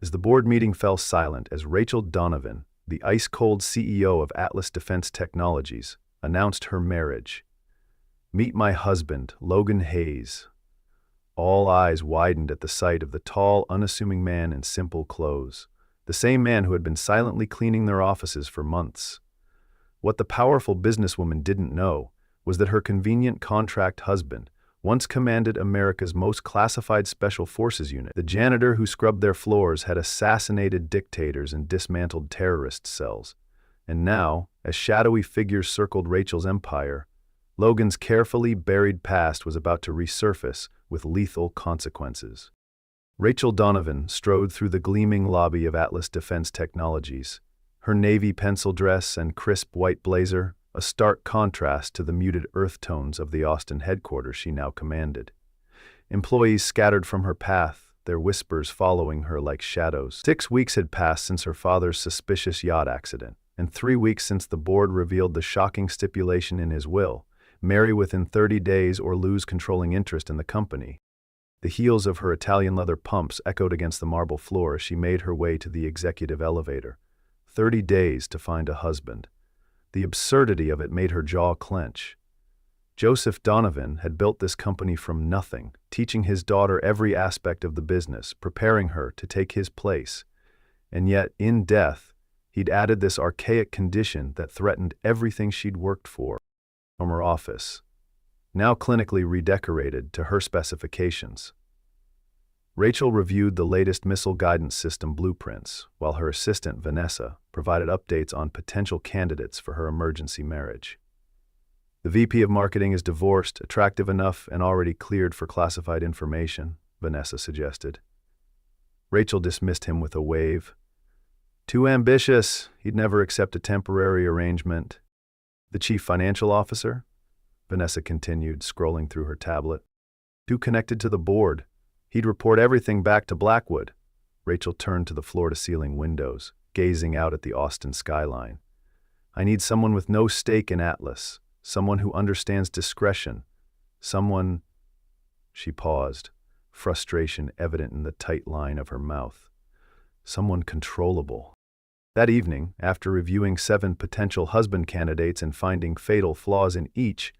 As the board meeting fell silent as Rachel Donovan, the ice-cold CEO of Atlas Defense Technologies, announced her marriage. "Meet my husband, Logan Hayes." All eyes widened at the sight of the tall, unassuming man in simple clothes, the same man who had been silently cleaning their offices for months. What the powerful businesswoman didn't know was that her convenient contract husband once commanded America's most classified special forces unit. The janitor who scrubbed their floors had assassinated dictators and dismantled terrorist cells. And now, as shadowy figures circled Rachel's empire, Logan's carefully buried past was about to resurface with lethal consequences. Rachel Donovan strode through the gleaming lobby of Atlas Defense Technologies, her navy pencil dress and crisp white blazer a stark contrast to the muted earth tones of the Austin headquarters she now commanded. Employees scattered from her path, their whispers following her like shadows. 6 weeks had passed since her father's suspicious yacht accident, and 3 weeks since the board revealed the shocking stipulation in his will: marry within 30 days or lose controlling interest in the company. The heels of her Italian leather pumps echoed against the marble floor as she made her way to the executive elevator. 30 days to find a husband. The absurdity of it made her jaw clench. Joseph Donovan had built this company from nothing, teaching his daughter every aspect of the business, preparing her to take his place. And yet, in death, he'd added this archaic condition that threatened everything she'd worked for. From her office, now clinically redecorated to her specifications. Rachel reviewed the latest missile guidance system blueprints, while her assistant, Vanessa, provided updates on potential candidates for her emergency marriage. "The VP of Marketing is divorced, attractive enough, and already cleared for classified information," Vanessa suggested. Rachel dismissed him with a wave. "Too ambitious. He'd never accept a temporary arrangement." "The Chief Financial Officer?" Vanessa continued, scrolling through her tablet. "Too connected to the board. He'd report everything back to Blackwood." Rachel turned to the floor-to-ceiling windows, gazing out at the Austin skyline. "I need someone with no stake in Atlas, someone who understands discretion, someone—" She paused, frustration evident in the tight line of her mouth. "Someone controllable." That evening, after reviewing 7 potential husband candidates and finding fatal flaws in each,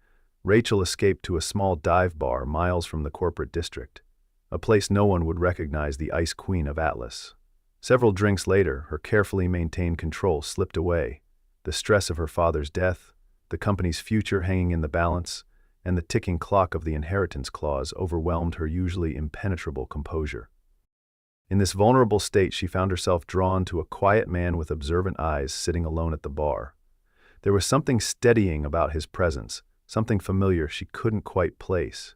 Rachel escaped to a small dive bar miles from the corporate district, a place no one would recognize the Ice Queen of Atlas. Several drinks later, her carefully maintained control slipped away. The stress of her father's death, the company's future hanging in the balance, and the ticking clock of the inheritance clause overwhelmed her usually impenetrable composure. In this vulnerable state, she found herself drawn to a quiet man with observant eyes sitting alone at the bar. There was something steadying about his presence, something familiar she couldn't quite place.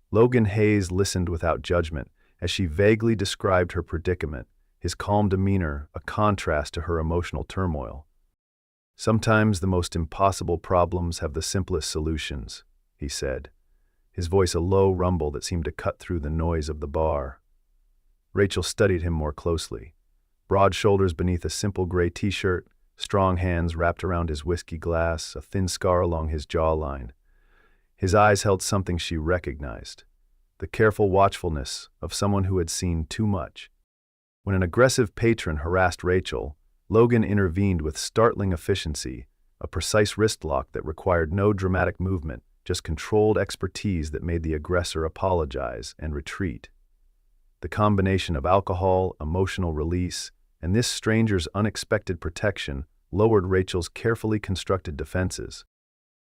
Logan Hayes listened without judgment as she vaguely described her predicament, his calm demeanor a contrast to her emotional turmoil. "Sometimes the most impossible problems have the simplest solutions," he said, his voice a low rumble that seemed to cut through the noise of the bar. Rachel studied him more closely. Broad shoulders beneath a simple gray t-shirt, strong hands wrapped around his whiskey glass, a thin scar along his jawline. His eyes held something she recognized, the careful watchfulness of someone who had seen too much. When an aggressive patron harassed Rachel, Logan intervened with startling efficiency, a precise wrist lock that required no dramatic movement, just controlled expertise that made the aggressor apologize and retreat. The combination of alcohol, emotional release, and this stranger's unexpected protection lowered Rachel's carefully constructed defenses.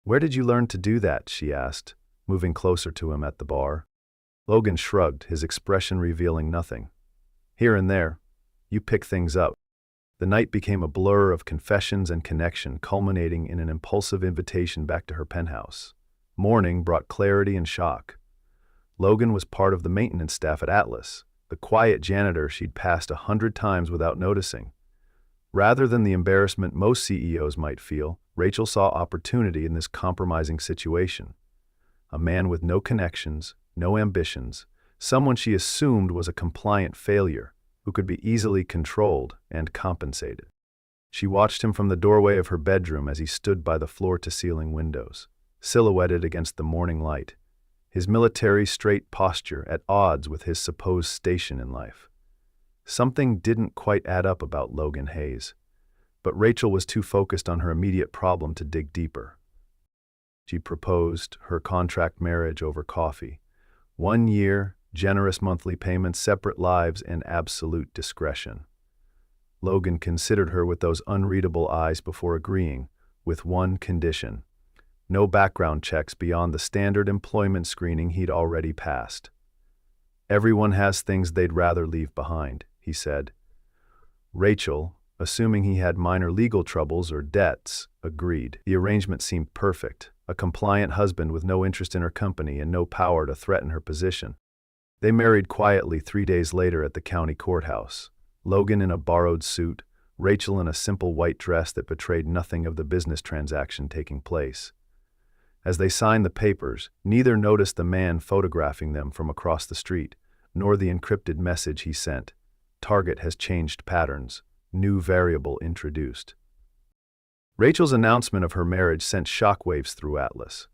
"Where did you learn to do that?" she asked, moving closer to him at the bar. Logan shrugged, his expression revealing nothing. "Here and there. You pick things up." The night became a blur of confessions and connection, culminating in an impulsive invitation back to her penthouse. Morning brought clarity and shock. Logan was part of the maintenance staff at Atlas, the quiet janitor she'd passed 100 times without noticing. Rather than the embarrassment most CEOs might feel, Rachel saw opportunity in this compromising situation. A man with no connections, no ambitions, someone she assumed was a compliant failure, who could be easily controlled and compensated. She watched him from the doorway of her bedroom as he stood by the floor-to-ceiling windows, silhouetted against the morning light, his military straight posture at odds with his supposed station in life. Something didn't quite add up about Logan Hayes, but Rachel was too focused on her immediate problem to dig deeper. She proposed her contract marriage over coffee. 1 year, generous monthly payments, separate lives, and absolute discretion. Logan considered her with those unreadable eyes before agreeing, with one condition: no background checks beyond the standard employment screening he'd already passed. "Everyone has things they'd rather leave behind," he said. Rachel, assuming he had minor legal troubles or debts, agreed. The arrangement seemed perfect: a compliant husband with no interest in her company and no power to threaten her position. They married quietly 3 days later at the county courthouse. Logan in a borrowed suit, Rachel in a simple white dress that betrayed nothing of the business transaction taking place. As they signed the papers, neither noticed the man photographing them from across the street, nor the encrypted message he sent: "Target has changed patterns. New variable introduced." Rachel's announcement of her marriage sent shockwaves through Atlas.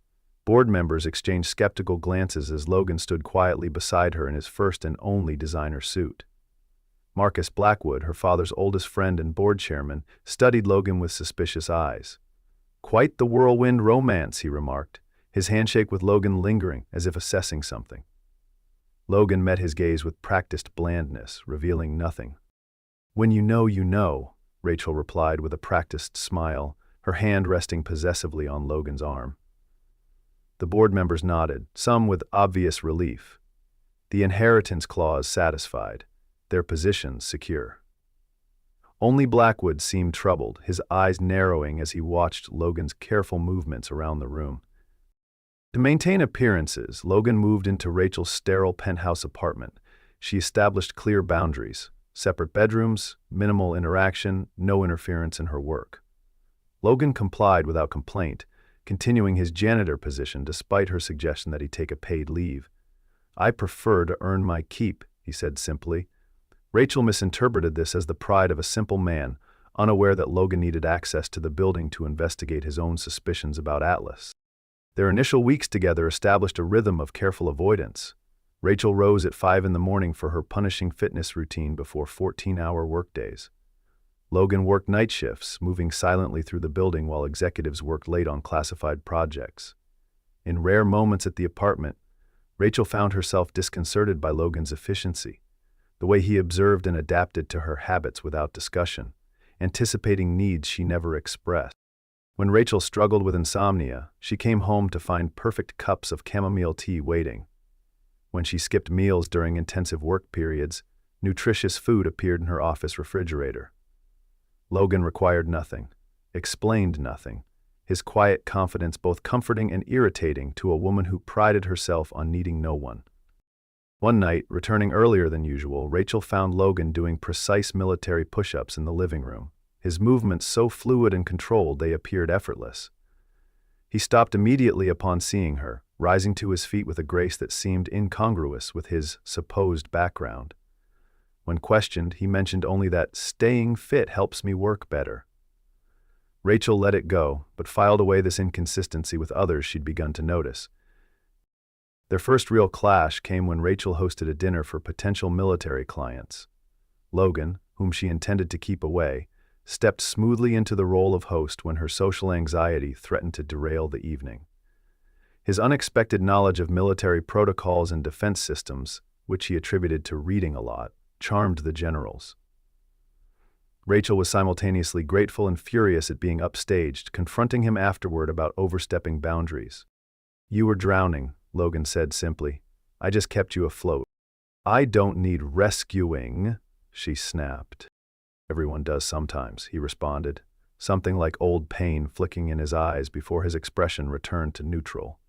Board members exchanged skeptical glances as Logan stood quietly beside her in his first and only designer suit. Marcus Blackwood, her father's oldest friend and board chairman, studied Logan with suspicious eyes. "Quite the whirlwind romance," he remarked, his handshake with Logan lingering as if assessing something. Logan met his gaze with practiced blandness, revealing nothing. "When you know," Rachel replied with a practiced smile, her hand resting possessively on Logan's arm. The board members nodded, some with obvious relief. The inheritance clause satisfied, their positions secure. Only Blackwood seemed troubled, his eyes narrowing as he watched Logan's careful movements around the room. To maintain appearances, Logan moved into Rachel's sterile penthouse apartment. She established clear boundaries: separate bedrooms, minimal interaction, no interference in her work. Logan complied without complaint, continuing his janitor position despite her suggestion that he take a paid leave. "I prefer to earn my keep," he said simply. Rachel misinterpreted this as the pride of a simple man, unaware that Logan needed access to the building to investigate his own suspicions about Atlas. Their initial weeks together established a rhythm of careful avoidance. Rachel rose at 5 in the morning for her punishing fitness routine before 14-hour workdays. Logan worked night shifts, moving silently through the building while executives worked late on classified projects. In rare moments at the apartment, Rachel found herself disconcerted by Logan's efficiency, the way he observed and adapted to her habits without discussion, anticipating needs she never expressed. When Rachel struggled with insomnia, she came home to find perfect cups of chamomile tea waiting. When she skipped meals during intensive work periods, nutritious food appeared in her office refrigerator. Logan required nothing, explained nothing, his quiet confidence both comforting and irritating to a woman who prided herself on needing no one. One night, returning earlier than usual, Rachel found Logan doing precise military push-ups in the living room, his movements so fluid and controlled they appeared effortless. He stopped immediately upon seeing her, rising to his feet with a grace that seemed incongruous with his supposed background. When questioned, he mentioned only that "staying fit helps me work better." Rachel let it go, but filed away this inconsistency with others she'd begun to notice. Their first real clash came when Rachel hosted a dinner for potential military clients. Logan, whom she intended to keep away, stepped smoothly into the role of host when her social anxiety threatened to derail the evening. His unexpected knowledge of military protocols and defense systems, which he attributed to reading a lot, charmed the generals. Rachel was simultaneously grateful and furious at being upstaged, confronting him afterward about overstepping boundaries. "You were drowning," Logan said simply. "I just kept you afloat." "I don't need rescuing," she snapped. "Everyone does sometimes," he responded, something like old pain flicking in his eyes before his expression returned to neutral.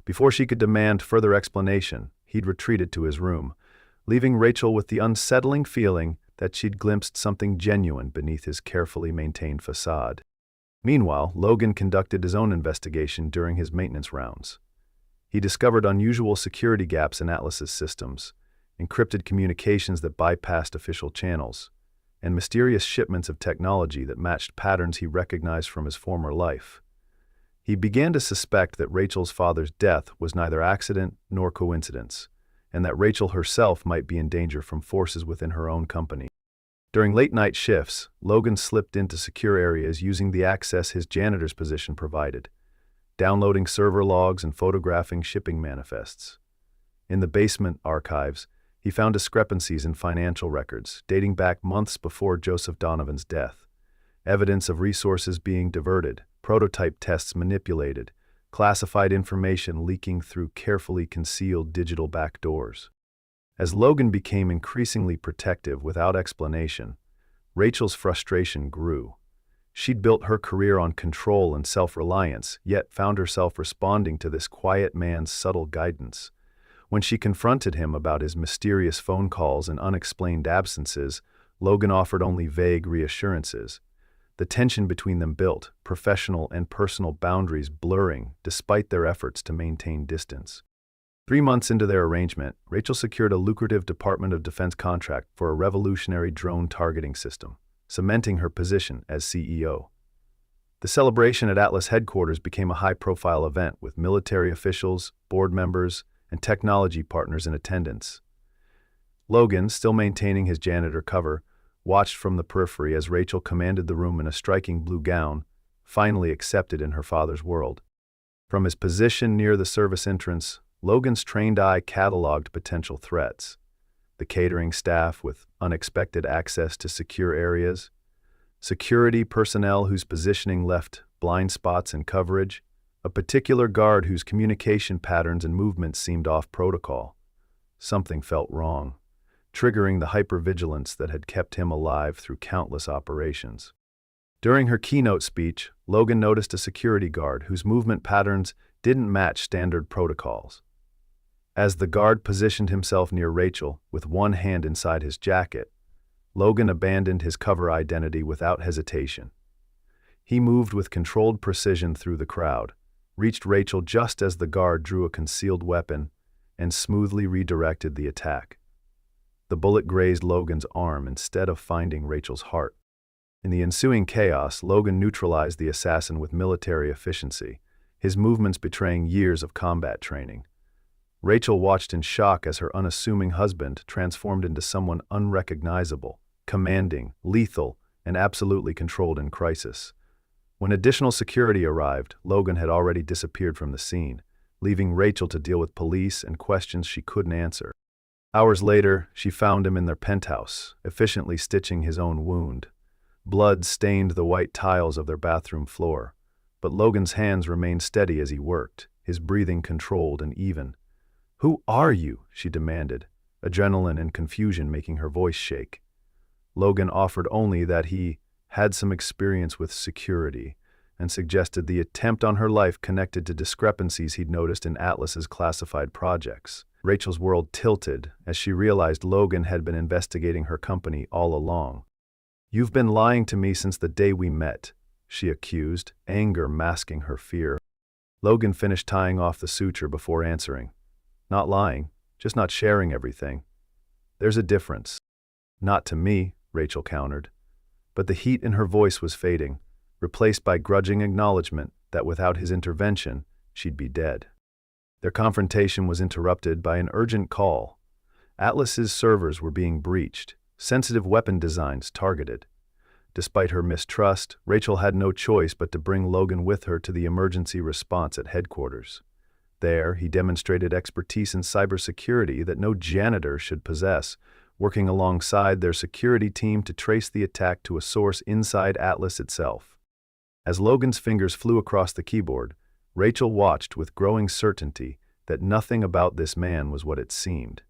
Before she could demand further explanation, he'd retreated to his room, leaving Rachel with the unsettling feeling that she'd glimpsed something genuine beneath his carefully maintained facade. Meanwhile, Logan conducted his own investigation during his maintenance rounds. He discovered unusual security gaps in Atlas's systems, encrypted communications that bypassed official channels, and mysterious shipments of technology that matched patterns he recognized from his former life. He began to suspect that Rachel's father's death was neither accident nor coincidence, and that Rachel herself might be in danger from forces within her own company. During late-night shifts, Logan slipped into secure areas using the access his janitor's position provided, downloading server logs and photographing shipping manifests. In the basement archives, he found discrepancies in financial records dating back months before Joseph Donovan's death, evidence of resources being diverted, prototype tests manipulated, classified information leaking through carefully concealed digital backdoors. As Logan became increasingly protective without explanation, Rachel's frustration grew. She'd built her career on control and self-reliance, yet found herself responding to this quiet man's subtle guidance. When she confronted him about his mysterious phone calls and unexplained absences, Logan offered only vague reassurances. The tension between them built, professional and personal boundaries blurring despite their efforts to maintain distance. 3 months into their arrangement, Rachel secured a lucrative Department of Defense contract for a revolutionary drone targeting system, cementing her position as CEO. The celebration at Atlas headquarters became a high-profile event with military officials, board members, and technology partners in attendance. Logan, still maintaining his janitor cover, watched from the periphery as Rachel commanded the room in a striking blue gown, finally accepted in her father's world. From his position near the service entrance, Logan's trained eye cataloged potential threats: the catering staff with unexpected access to secure areas, security personnel whose positioning left blind spots in coverage, a particular guard whose communication patterns and movements seemed off protocol. Something felt wrong, triggering the hypervigilance that had kept him alive through countless operations. During her keynote speech, Logan noticed a security guard whose movement patterns didn't match standard protocols. As the guard positioned himself near Rachel, with one hand inside his jacket, Logan abandoned his cover identity without hesitation. He moved with controlled precision through the crowd, reached Rachel just as the guard drew a concealed weapon, and smoothly redirected the attack. The bullet grazed Logan's arm instead of finding Rachel's heart. In the ensuing chaos, Logan neutralized the assassin with military efficiency, his movements betraying years of combat training. Rachel watched in shock as her unassuming husband transformed into someone unrecognizable, commanding, lethal, and absolutely controlled in crisis. When additional security arrived, Logan had already disappeared from the scene, leaving Rachel to deal with police and questions she couldn't answer. Hours later, she found him in their penthouse, efficiently stitching his own wound. Blood stained the white tiles of their bathroom floor, but Logan's hands remained steady as he worked, his breathing controlled and even. "Who are you?" she demanded, adrenaline and confusion making her voice shake. Logan offered only that he had some experience with security and suggested the attempt on her life connected to discrepancies he'd noticed in Atlas's classified projects. Rachel's world tilted as she realized Logan had been investigating her company all along. "You've been lying to me since the day we met," she accused, anger masking her fear. Logan finished tying off the suture before answering. "Not lying, just not sharing everything. There's a difference." "Not to me," Rachel countered. But the heat in her voice was fading, replaced by grudging acknowledgement that without his intervention, she'd be dead. Their confrontation was interrupted by an urgent call. Atlas's servers were being breached, sensitive weapon designs targeted. Despite her mistrust, Rachel had no choice but to bring Logan with her to the emergency response at headquarters. There, he demonstrated expertise in cybersecurity that no janitor should possess, working alongside their security team to trace the attack to a source inside Atlas itself. As Logan's fingers flew across the keyboard, Rachel watched with growing certainty that nothing about this man was what it seemed.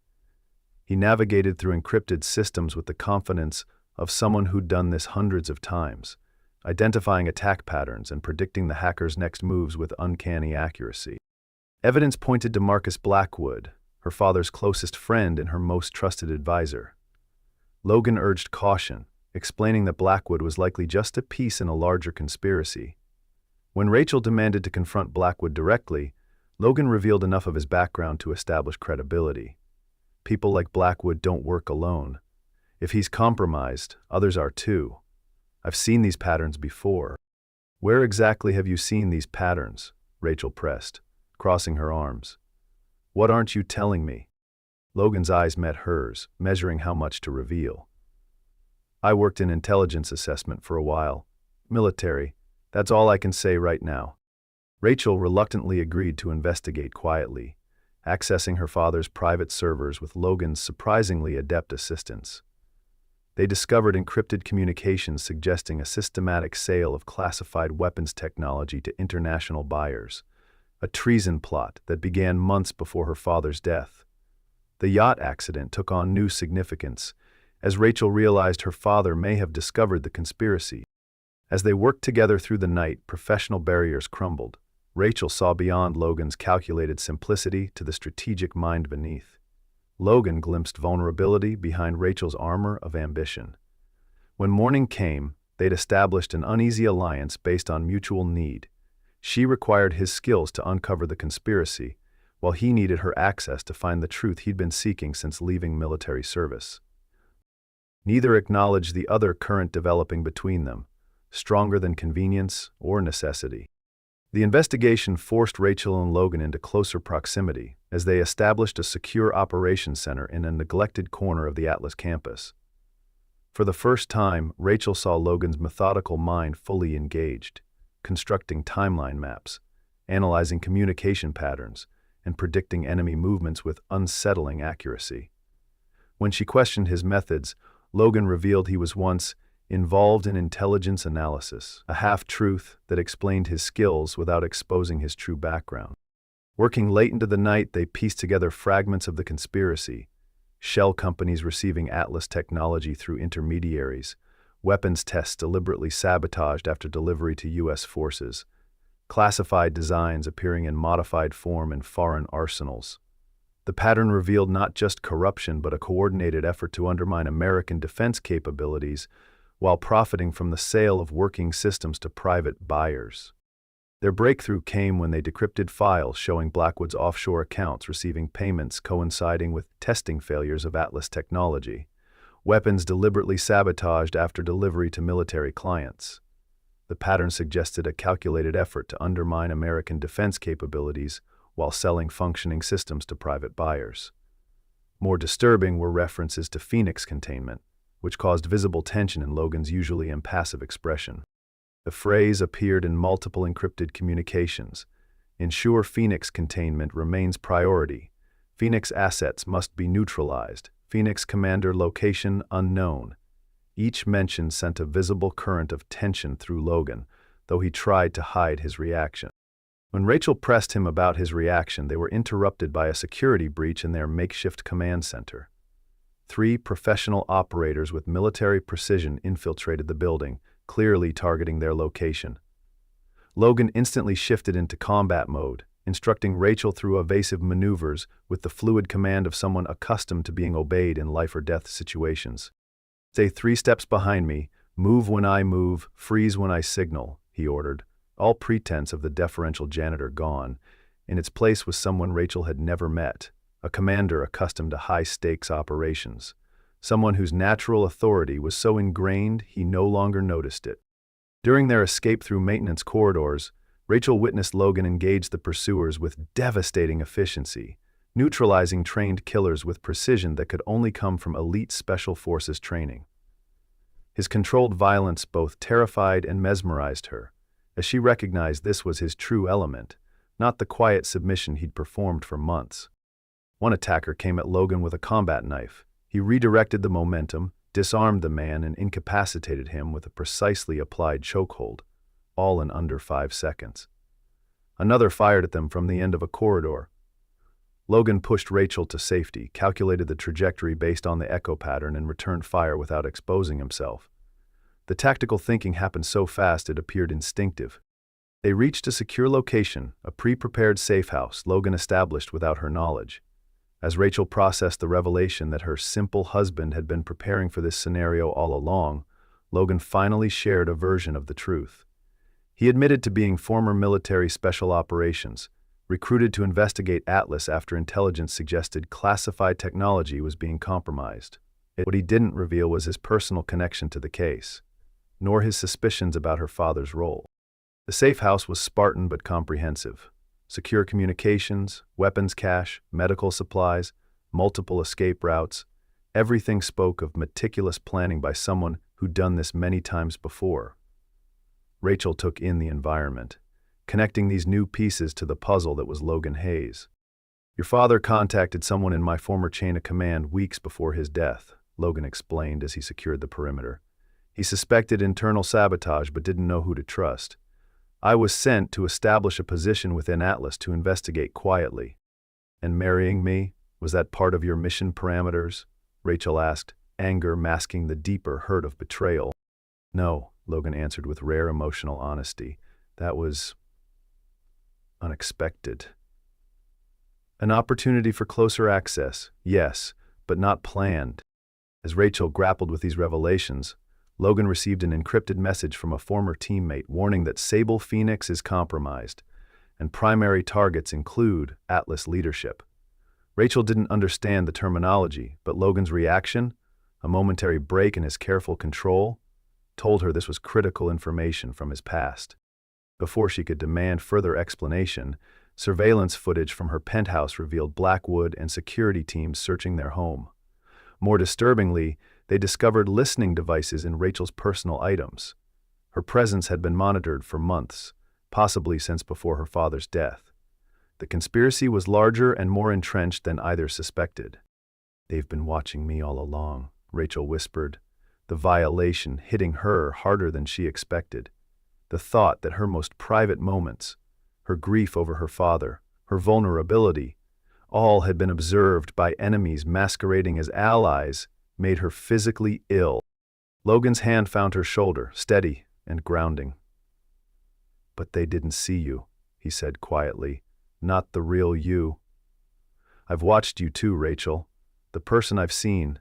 He navigated through encrypted systems with the confidence of someone who'd done this hundreds of times, identifying attack patterns and predicting the hacker's next moves with uncanny accuracy. Evidence pointed to Marcus Blackwood, her father's closest friend and her most trusted advisor. Logan urged caution, explaining that Blackwood was likely just a piece in a larger conspiracy. When Rachel demanded to confront Blackwood directly, Logan revealed enough of his background to establish credibility. People like Blackwood don't work alone. If he's compromised, others are too. I've seen these patterns before. "Where exactly have you seen these patterns?" Rachel pressed, crossing her arms. "What aren't you telling me?" Logan's eyes met hers, measuring how much to reveal. I worked in intelligence assessment for a while. Military. That's all I can say right now. Rachel reluctantly agreed to investigate quietly, accessing her father's private servers with Logan's surprisingly adept assistance. They discovered encrypted communications suggesting a systematic sale of classified weapons technology to international buyers, a treason plot that began months before her father's death. The yacht accident took on new significance, as Rachel realized her father may have discovered the conspiracy. As they worked together through the night, professional barriers crumbled. Rachel saw beyond Logan's calculated simplicity to the strategic mind beneath. Logan glimpsed vulnerability behind Rachel's armor of ambition. When morning came, they'd established an uneasy alliance based on mutual need. She required his skills to uncover the conspiracy, while he needed her access to find the truth he'd been seeking since leaving military service. Neither acknowledged the other current developing between them, stronger than convenience or necessity. The investigation forced Rachel and Logan into closer proximity as they established a secure operations center in a neglected corner of the Atlas campus. For the first time, Rachel saw Logan's methodical mind fully engaged, constructing timeline maps, analyzing communication patterns, and predicting enemy movements with unsettling accuracy. When she questioned his methods, Logan revealed he was once involved in intelligence analysis, a half-truth that explained his skills without exposing his true background. Working late into the night, they pieced together fragments of the conspiracy: shell companies receiving Atlas technology through intermediaries, weapons tests deliberately sabotaged after delivery to U.S. forces, classified designs appearing in modified form in foreign arsenals. The pattern revealed not just corruption but a coordinated effort to undermine American defense capabilities while profiting from the sale of working systems to private buyers. Their breakthrough came when they decrypted files showing Blackwood's offshore accounts receiving payments coinciding with testing failures of Atlas technology, weapons deliberately sabotaged after delivery to military clients. The pattern suggested a calculated effort to undermine American defense capabilities while selling functioning systems to private buyers. More disturbing were references to Phoenix containment, which caused visible tension in Logan's usually impassive expression. The phrase appeared in multiple encrypted communications. Ensure Phoenix containment remains priority. Phoenix assets must be neutralized. Phoenix commander location unknown. Each mention sent a visible current of tension through Logan, though he tried to hide his reaction. When Rachel pressed him about his reaction, they were interrupted by a security breach in their makeshift command center. 3 professional operators with military precision infiltrated the building, clearly targeting their location. Logan instantly shifted into combat mode, instructing Rachel through evasive maneuvers with the fluid command of someone accustomed to being obeyed in life-or-death situations. "Stay 3 steps behind me, move when I move, freeze when I signal," he ordered, all pretense of the deferential janitor gone. In its place was someone Rachel had never met, a commander accustomed to high-stakes operations, someone whose natural authority was so ingrained he no longer noticed it. During their escape through maintenance corridors, Rachel witnessed Logan engage the pursuers with devastating efficiency, neutralizing trained killers with precision that could only come from elite special forces training. His controlled violence both terrified and mesmerized her, as she recognized this was his true element, not the quiet submission he'd performed for months. One attacker came at Logan with a combat knife. He redirected the momentum, disarmed the man, and incapacitated him with a precisely applied chokehold, all in under 5 seconds. Another fired at them from the end of a corridor. Logan pushed Rachel to safety, calculated the trajectory based on the echo pattern, and returned fire without exposing himself. The tactical thinking happened so fast it appeared instinctive. They reached a secure location, a pre-prepared safe house Logan established without her knowledge. As Rachel processed the revelation that her simple husband had been preparing for this scenario all along, Logan finally shared a version of the truth. He admitted to being former military special operations, recruited to investigate Atlas after intelligence suggested classified technology was being compromised. What he didn't reveal was his personal connection to the case, nor his suspicions about her father's role. The safe house was Spartan but comprehensive. Secure communications, weapons cache, medical supplies, multiple escape routes. Everything spoke of meticulous planning by someone who'd done this many times before. Rachel took in the environment, connecting these new pieces to the puzzle that was Logan Hayes. "Your father contacted someone in my former chain of command weeks before his death," Logan explained as he secured the perimeter. "He suspected internal sabotage but didn't know who to trust. I was sent to establish a position within Atlas to investigate quietly." "And marrying me? Was that part of your mission parameters?" Rachel asked, anger masking the deeper hurt of betrayal. "No," Logan answered with rare emotional honesty. "That was unexpected. An opportunity for closer access, yes, but not planned." As Rachel grappled with these revelations, Logan received an encrypted message from a former teammate warning that Sable Phoenix is compromised, and primary targets include Atlas leadership. Rachel didn't understand the terminology, but Logan's reaction, a momentary break in his careful control, told her this was critical information from his past. Before she could demand further explanation, surveillance footage from her penthouse revealed Blackwood and security teams searching their home. More disturbingly, they discovered listening devices in Rachel's personal items. Her presence had been monitored for months, possibly since before her father's death. The conspiracy was larger and more entrenched than either suspected. "They've been watching me all along," Rachel whispered, the violation hitting her harder than she expected. The thought that her most private moments, her grief over her father, her vulnerability, all had been observed by enemies masquerading as allies, made her physically ill. Logan's hand found her shoulder, steady and grounding. "But they didn't see you," he said quietly. "Not the real you. I've watched you too, Rachel. The person I've seen.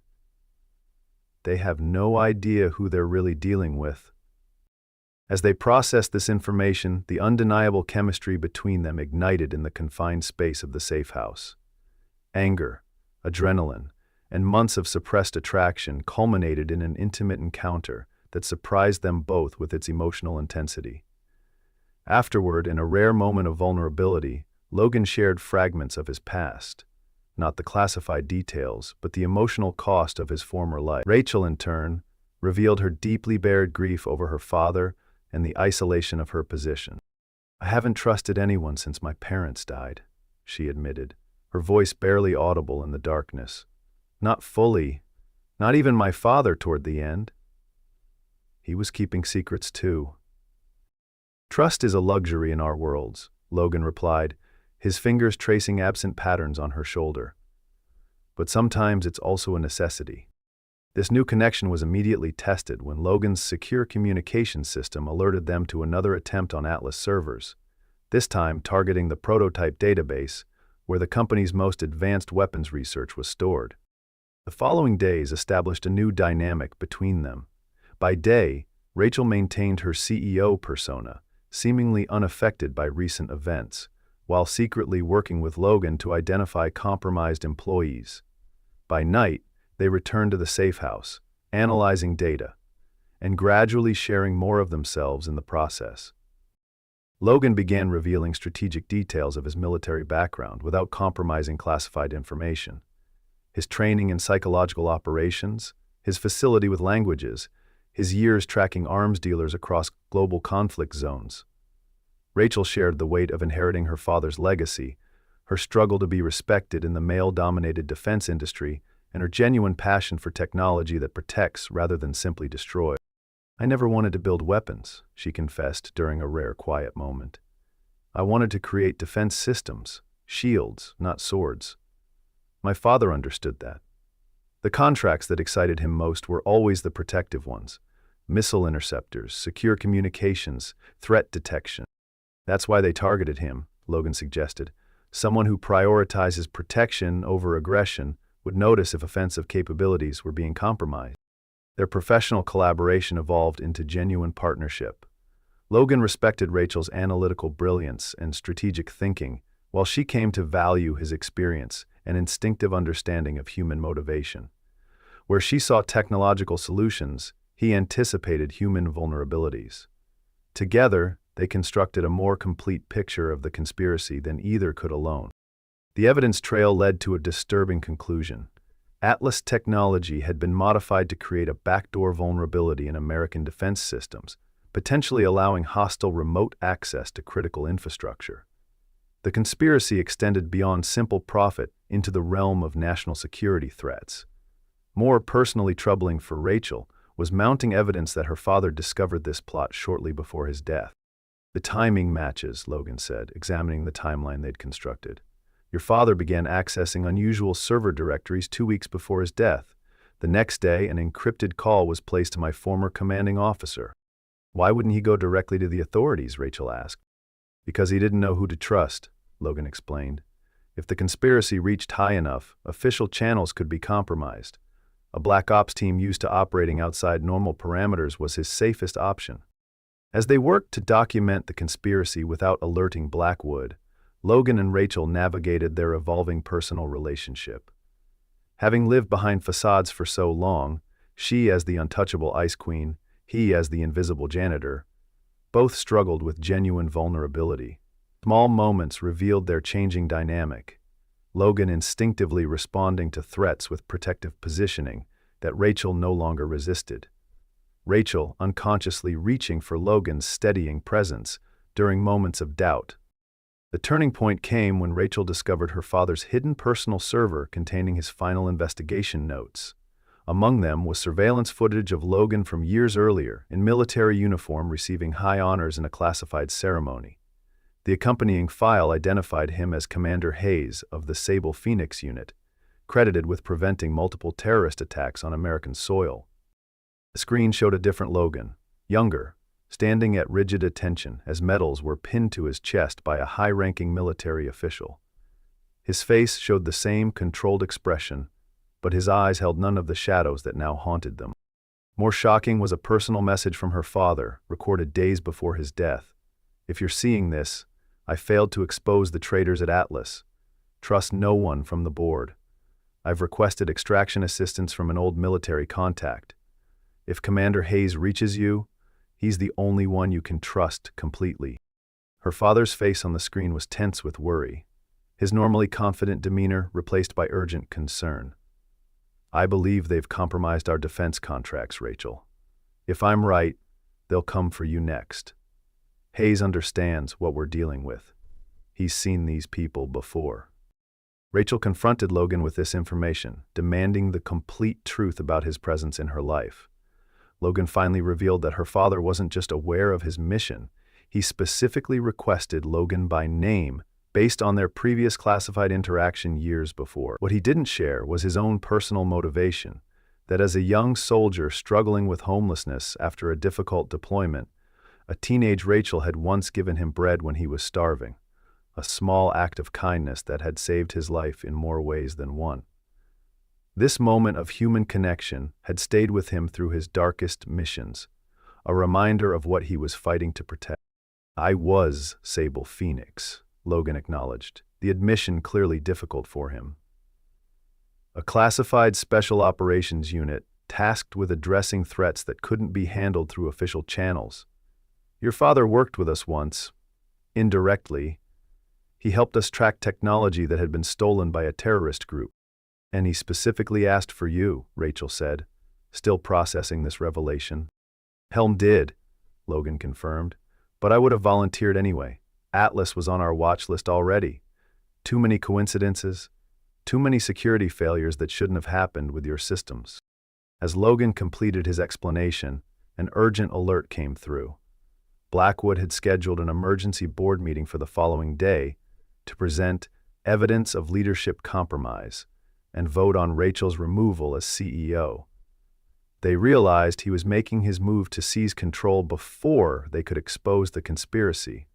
They have no idea who they're really dealing with." As they processed this information, the undeniable chemistry between them ignited in the confined space of the safe house. Anger, adrenaline, and months of suppressed attraction culminated in an intimate encounter that surprised them both with its emotional intensity. Afterward, in a rare moment of vulnerability, Logan shared fragments of his past. Not the classified details, but the emotional cost of his former life. Rachel, in turn, revealed her deeply buried grief over her father and the isolation of her position. "I haven't trusted anyone since my parents died," she admitted, her voice barely audible in the darkness. "Not fully, not even my father toward the end. He was keeping secrets too." "Trust is a luxury in our worlds," Logan replied, his fingers tracing absent patterns on her shoulder. "But sometimes it's also a necessity." This new connection was immediately tested when Logan's secure communications system alerted them to another attempt on Atlas servers, this time targeting the prototype database where the company's most advanced weapons research was stored. The following days established a new dynamic between them. By day, Rachel maintained her CEO persona, seemingly unaffected by recent events, while secretly working with Logan to identify compromised employees. By night, they returned to the safe house, analyzing data, and gradually sharing more of themselves in the process. Logan began revealing strategic details of his military background without compromising classified information. His training in psychological operations, his facility with languages, his years tracking arms dealers across global conflict zones. Rachel shared the weight of inheriting her father's legacy, her struggle to be respected in the male-dominated defense industry, and her genuine passion for technology that protects rather than simply destroys. "I never wanted to build weapons," she confessed during a rare quiet moment. "I wanted to create defense systems, shields, not swords. My father understood that. The contracts that excited him most were always the protective ones: missile interceptors, secure communications, threat detection. That's why they targeted him," Logan suggested. "Someone who prioritizes protection over aggression would notice if offensive capabilities were being compromised." Their professional collaboration evolved into genuine partnership. Logan respected Rachel's analytical brilliance and strategic thinking, while she came to value his experience and instinctive understanding of human motivation. Where she saw technological solutions, he anticipated human vulnerabilities. Together, they constructed a more complete picture of the conspiracy than either could alone. The evidence trail led to a disturbing conclusion. Atlas technology had been modified to create a backdoor vulnerability in American defense systems, potentially allowing hostile remote access to critical infrastructure. The conspiracy extended beyond simple profit into the realm of national security threats. More personally troubling for Rachel was mounting evidence that her father discovered this plot shortly before his death. The timing matches, Logan said, examining the timeline they'd constructed. Your father began accessing unusual server directories 2 weeks before his death. The next day, an encrypted call was placed to my former commanding officer. Why wouldn't he go directly to the authorities? Rachel asked. Because he didn't know who to trust, Logan explained. If the conspiracy reached high enough, official channels could be compromised. A black ops team used to operating outside normal parameters was his safest option. As they worked to document the conspiracy without alerting Blackwood, Logan and Rachel navigated their evolving personal relationship. Having lived behind facades for so long, she as the untouchable ice queen, he as the invisible janitor, both struggled with genuine vulnerability. Small moments revealed their changing dynamic, Logan instinctively responding to threats with protective positioning that Rachel no longer resisted. Rachel unconsciously reaching for Logan's steadying presence during moments of doubt. The turning point came when Rachel discovered her father's hidden personal server containing his final investigation notes. Among them was surveillance footage of Logan from years earlier, in military uniform receiving high honors in a classified ceremony. The accompanying file identified him as Commander Hayes of the Sable Phoenix Unit, credited with preventing multiple terrorist attacks on American soil. The screen showed a different Logan, younger, standing at rigid attention as medals were pinned to his chest by a high-ranking military official. His face showed the same controlled expression, but his eyes held none of the shadows that now haunted them. More shocking was a personal message from her father, recorded days before his death. If you're seeing this, I failed to expose the traitors at Atlas. Trust no one from the board. I've requested extraction assistance from an old military contact. If Commander Hayes reaches you, he's the only one you can trust completely. Her father's face on the screen was tense with worry, his normally confident demeanor replaced by urgent concern. I believe they've compromised our defense contracts, Rachel. If I'm right, they'll come for you next. Hayes understands what we're dealing with. He's seen these people before. Rachel confronted Logan with this information, demanding the complete truth about his presence in her life. Logan finally revealed that her father wasn't just aware of his mission, he specifically requested Logan by name based on their previous classified interaction years before. What he didn't share was his own personal motivation, that as a young soldier struggling with homelessness after a difficult deployment, a teenage Rachel had once given him bread when he was starving, a small act of kindness that had saved his life in more ways than one. This moment of human connection had stayed with him through his darkest missions, a reminder of what he was fighting to protect. I was Sable Phoenix, Logan acknowledged, the admission clearly difficult for him. A classified special operations unit tasked with addressing threats that couldn't be handled through official channels. Your father worked with us once, indirectly. He helped us track technology that had been stolen by a terrorist group. And he specifically asked for you, Rachel said, still processing this revelation. Helm did, Logan confirmed, but I would have volunteered anyway. Atlas was on our watch list already. Too many coincidences, too many security failures that shouldn't have happened with your systems. As Logan completed his explanation, an urgent alert came through. Blackwood had scheduled an emergency board meeting for the following day to present evidence of leadership compromise and vote on Rachel's removal as CEO. They realized he was making his move to seize control before they could expose the conspiracy.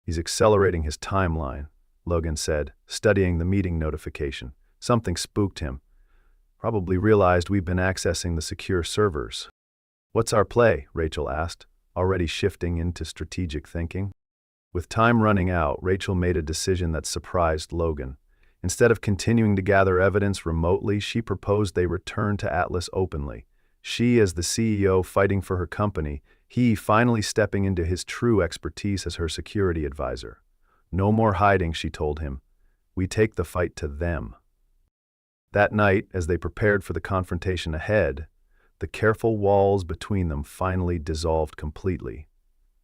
He's accelerating his timeline, Logan said, studying the meeting notification. Something spooked him. Probably realized we've been accessing the secure servers. What's our play? Rachel asked, already shifting into strategic thinking. With time running out, Rachel made a decision that surprised Logan. Instead of continuing to gather evidence remotely, she proposed they return to Atlas openly. She as the CEO fighting for her company, he finally stepping into his true expertise as her security advisor. No more hiding, she told him. We take the fight to them. That night, as they prepared for the confrontation ahead, the careful walls between them finally dissolved completely.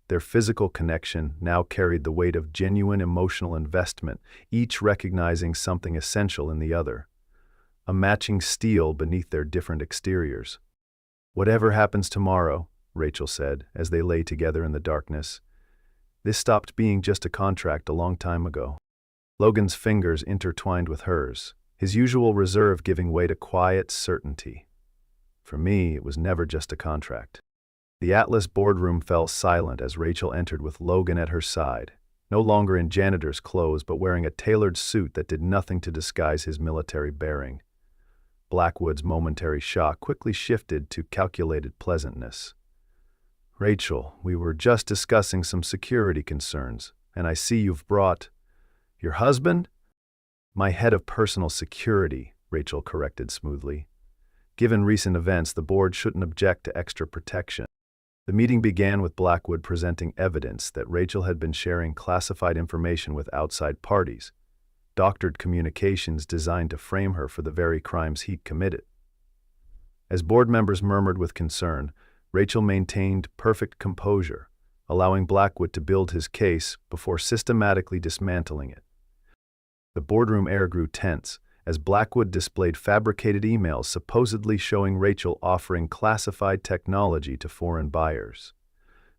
Their physical connection now carried the weight of genuine emotional investment, each recognizing something essential in the other, a matching steel beneath their different exteriors. "Whatever happens tomorrow," Rachel said, as they lay together in the darkness, "this stopped being just a contract a long time ago." Logan's fingers intertwined with hers, his usual reserve giving way to quiet certainty. "For me, it was never just a contract." The Atlas boardroom fell silent as Rachel entered with Logan at her side, no longer in janitor's clothes but wearing a tailored suit that did nothing to disguise his military bearing. Blackwood's momentary shock quickly shifted to calculated pleasantness. "Rachel, we were just discussing some security concerns, and I see you've brought—" "Your husband?" "My head of personal security," Rachel corrected smoothly. Given recent events, the board shouldn't object to extra protection. The meeting began with Blackwood presenting evidence that Rachel had been sharing classified information with outside parties, doctored communications designed to frame her for the very crimes he'd committed. As board members murmured with concern, Rachel maintained perfect composure, allowing Blackwood to build his case before systematically dismantling it. The boardroom air grew tense as Blackwood displayed fabricated emails supposedly showing Rachel offering classified technology to foreign buyers.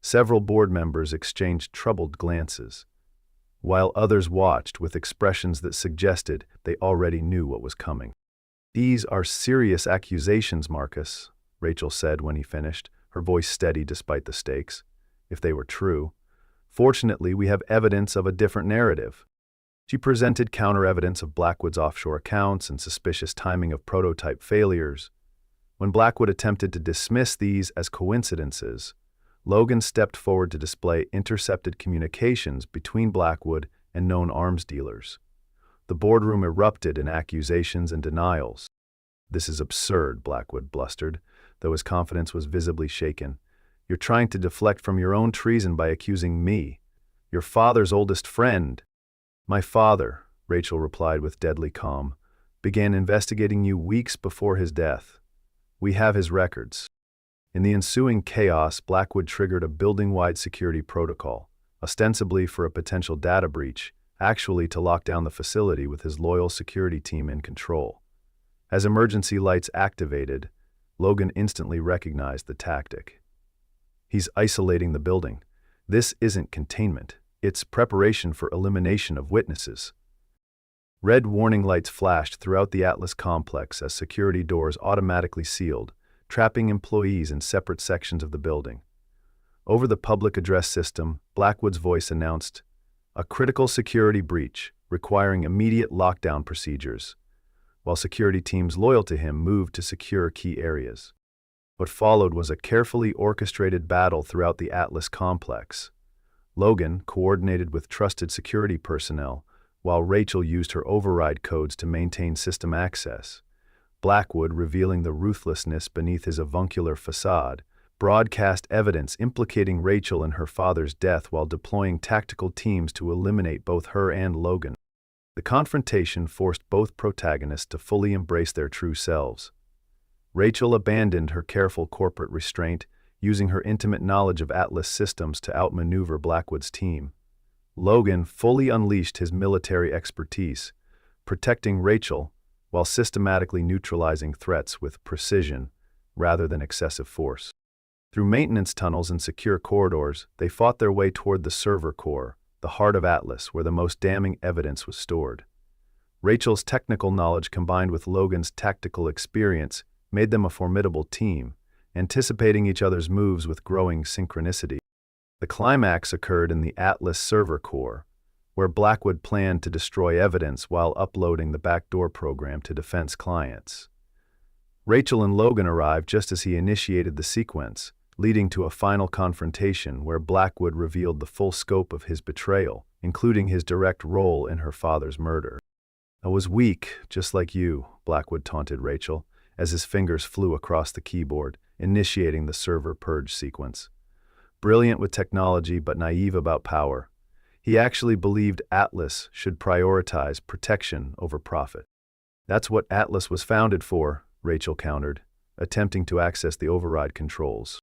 Several board members exchanged troubled glances, while others watched with expressions that suggested they already knew what was coming. "These are serious accusations, Marcus," Rachel said when he finished, her voice steady despite the stakes. "If they were true, fortunately we have evidence of a different narrative." She presented counter-evidence of Blackwood's offshore accounts and suspicious timing of prototype failures. When Blackwood attempted to dismiss these as coincidences, Logan stepped forward to display intercepted communications between Blackwood and known arms dealers. The boardroom erupted in accusations and denials. "This is absurd," Blackwood blustered, though his confidence was visibly shaken. "You're trying to deflect from your own treason by accusing me, your father's oldest friend." "My father," Rachel replied with deadly calm, "began investigating you weeks before his death. We have his records." In the ensuing chaos, Blackwood triggered a building-wide security protocol, ostensibly for a potential data breach, actually to lock down the facility with his loyal security team in control. As emergency lights activated, Logan instantly recognized the tactic. "He's isolating the building. This isn't containment. It's preparation for elimination of witnesses." Red warning lights flashed throughout the Atlas complex as security doors automatically sealed, trapping employees in separate sections of the building. Over the public address system, Blackwood's voice announced, "A critical security breach requiring immediate lockdown procedures," while security teams loyal to him moved to secure key areas. What followed was a carefully orchestrated battle throughout the Atlas complex. Logan coordinated with trusted security personnel, while Rachel used her override codes to maintain system access. Blackwood, revealing the ruthlessness beneath his avuncular facade, broadcast evidence implicating Rachel in her father's death while deploying tactical teams to eliminate both her and Logan. The confrontation forced both protagonists to fully embrace their true selves. Rachel abandoned her careful corporate restraint, using her intimate knowledge of Atlas systems to outmaneuver Blackwood's team. Logan fully unleashed his military expertise, protecting Rachel while systematically neutralizing threats with precision rather than excessive force. Through maintenance tunnels and secure corridors, they fought their way toward the server core, the heart of Atlas, where the most damning evidence was stored. Rachel's technical knowledge combined with Logan's tactical experience made them a formidable team, anticipating each other's moves with growing synchronicity. The climax occurred in the Atlas server core, where Blackwood planned to destroy evidence while uploading the backdoor program to defense clients. Rachel and Logan arrived just as he initiated the sequence, leading to a final confrontation where Blackwood revealed the full scope of his betrayal, including his direct role in her father's murder. "I was weak, just like you," Blackwood taunted Rachel, as his fingers flew across the keyboard, initiating the server purge sequence. "Brilliant with technology but naive about power. He actually believed Atlas should prioritize protection over profit. That's what Atlas was founded for, Rachel countered, attempting to access the override controls.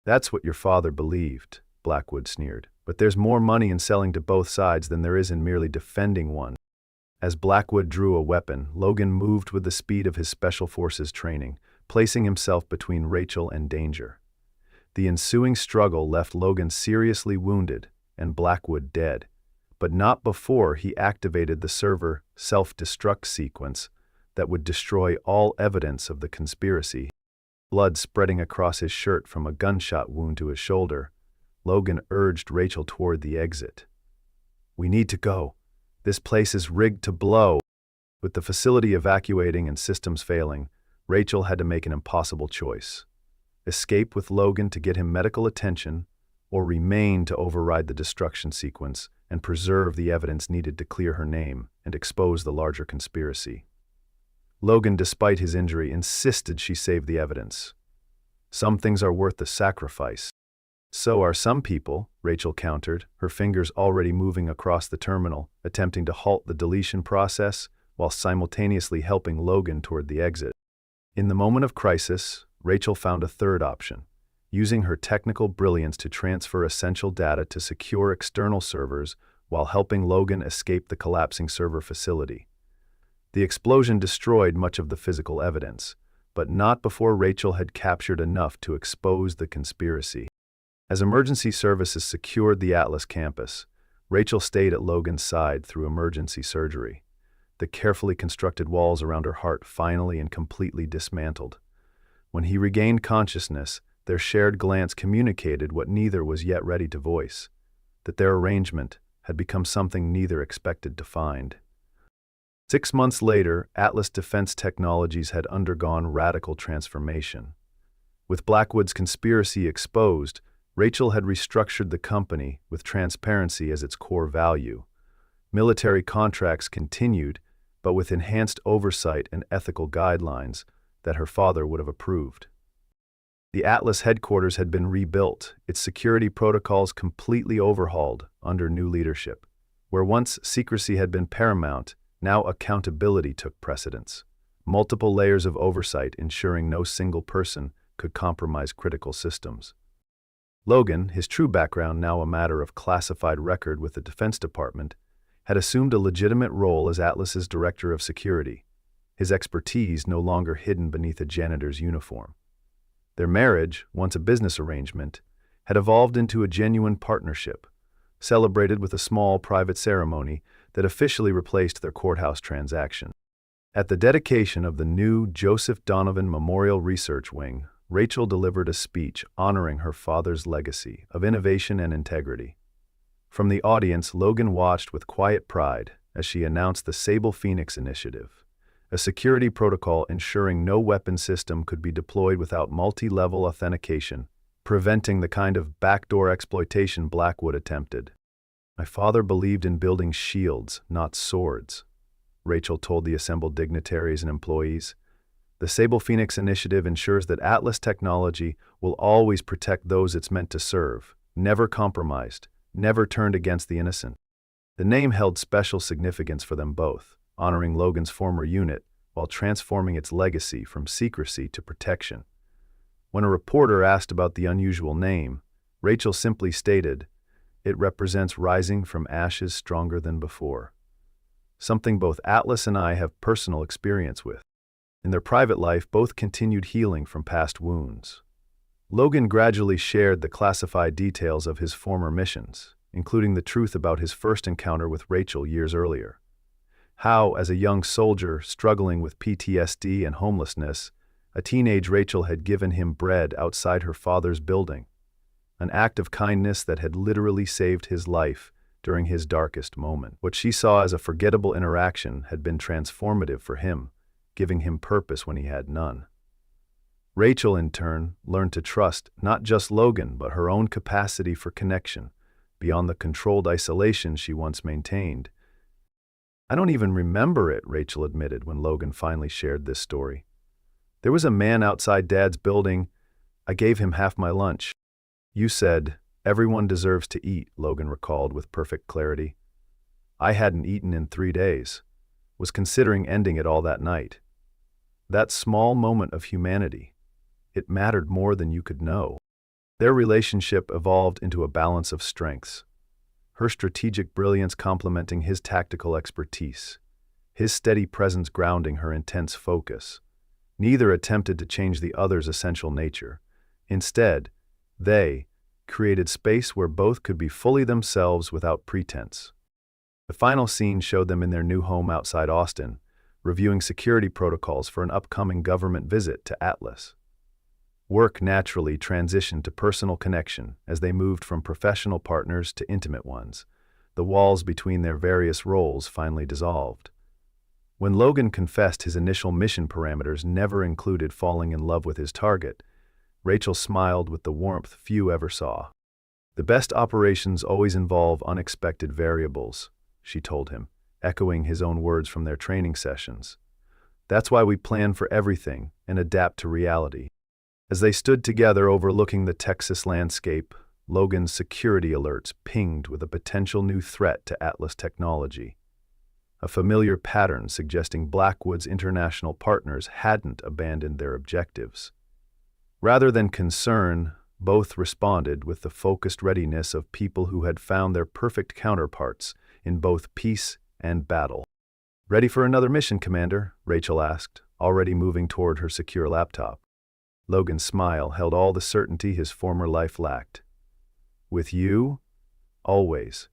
That's what your father believed, Blackwood sneered. But there's more money in selling to both sides than there is in merely defending one. As Blackwood drew a weapon, Logan moved with the speed of his Special Forces training, placing himself between Rachel and danger. The ensuing struggle left Logan seriously wounded and Blackwood dead, but not before he activated the server self-destruct sequence that would destroy all evidence of the conspiracy. Blood spreading across his shirt from a gunshot wound to his shoulder, Logan urged Rachel toward the exit. "We need to go. This place is rigged to blow." With the facility evacuating and systems failing, Rachel had to make an impossible choice. Escape with Logan to get him medical attention, or remain to override the destruction sequence and preserve the evidence needed to clear her name and expose the larger conspiracy. Logan, despite his injury, insisted she save the evidence. "Some things are worth the sacrifice." "So are some people," Rachel countered, her fingers already moving across the terminal, attempting to halt the deletion process while simultaneously helping Logan toward the exit. In the moment of crisis, Rachel found a third option, using her technical brilliance to transfer essential data to secure external servers while helping Logan escape the collapsing server facility. The explosion destroyed much of the physical evidence, but not before Rachel had captured enough to expose the conspiracy. As emergency services secured the Atlas campus, Rachel stayed at Logan's side through emergency surgery. The carefully constructed walls around her heart finally and completely dismantled. When he regained consciousness, their shared glance communicated what neither was yet ready to voice, that their arrangement had become something neither expected to find. 6 months later, Atlas Defense Technologies had undergone radical transformation. With Blackwood's conspiracy exposed, Rachel had restructured the company with transparency as its core value. Military contracts continued, but with enhanced oversight and ethical guidelines that her father would have approved. The Atlas headquarters had been rebuilt, its security protocols completely overhauled under new leadership. Where once secrecy had been paramount, now accountability took precedence. Multiple layers of oversight ensuring no single person could compromise critical systems. Logan, his true background now a matter of classified record with the Defense Department, had assumed a legitimate role as Atlas's director of security, his expertise no longer hidden beneath a janitor's uniform. Their marriage, once a business arrangement, had evolved into a genuine partnership, celebrated with a small private ceremony that officially replaced their courthouse transaction. At the dedication of the new Joseph Donovan Memorial Research Wing, Rachel delivered a speech honoring her father's legacy of innovation and integrity. From the audience, Logan watched with quiet pride as she announced the Sable Phoenix Initiative, a security protocol ensuring no weapon system could be deployed without multi-level authentication, preventing the kind of backdoor exploitation Blackwood attempted. "My father believed in building shields, not swords," Rachel told the assembled dignitaries and employees. "The Sable Phoenix Initiative ensures that Atlas technology will always protect those it's meant to serve, never compromised, never turned against the innocent." The name held special significance for them both, honoring Logan's former unit while transforming its legacy from secrecy to protection. When a reporter asked about the unusual name, Rachel simply stated, "It represents rising from ashes stronger than before," something both Atlas and I have personal experience with. In their private life, both continued healing from past wounds. Logan gradually shared the classified details of his former missions, including the truth about his first encounter with Rachel years earlier. How, as a young soldier struggling with PTSD and homelessness, a teenage Rachel had given him bread outside her father's building, an act of kindness that had literally saved his life during his darkest moment. What she saw as a forgettable interaction had been transformative for him, giving him purpose when he had none. Rachel, in turn, learned to trust not just Logan, but her own capacity for connection, beyond the controlled isolation she once maintained. "I don't even remember it," Rachel admitted when Logan finally shared this story. "There was a man outside Dad's building. I gave him half my lunch. You said, Everyone deserves to eat, Logan recalled with perfect clarity. I hadn't eaten in 3 days, was considering ending it all that night. That small moment of humanity, it mattered more than you could know. Their relationship evolved into a balance of strengths, her strategic brilliance complementing his tactical expertise, his steady presence grounding her intense focus. Neither attempted to change the other's essential nature. Instead, they created space where both could be fully themselves without pretense. The final scene showed them in their new home outside Austin, reviewing security protocols for an upcoming government visit to Atlas. Work naturally transitioned to personal connection as they moved from professional partners to intimate ones. The walls between their various roles finally dissolved. When Logan confessed his initial mission parameters never included falling in love with his target, Rachel smiled with the warmth few ever saw. The best operations always involve unexpected variables, she told him, echoing his own words from their training sessions. That's why we plan for everything and adapt to reality. As they stood together overlooking the Texas landscape, Logan's security alerts pinged with a potential new threat to Atlas technology. A familiar pattern suggesting Blackwood's international partners hadn't abandoned their objectives. Rather than concern, both responded with the focused readiness of people who had found their perfect counterparts in both peace and battle. "Ready for another mission, Commander?" Rachel asked, already moving toward her secure laptop. Logan's smile held all the certainty his former life lacked. "With you? Always."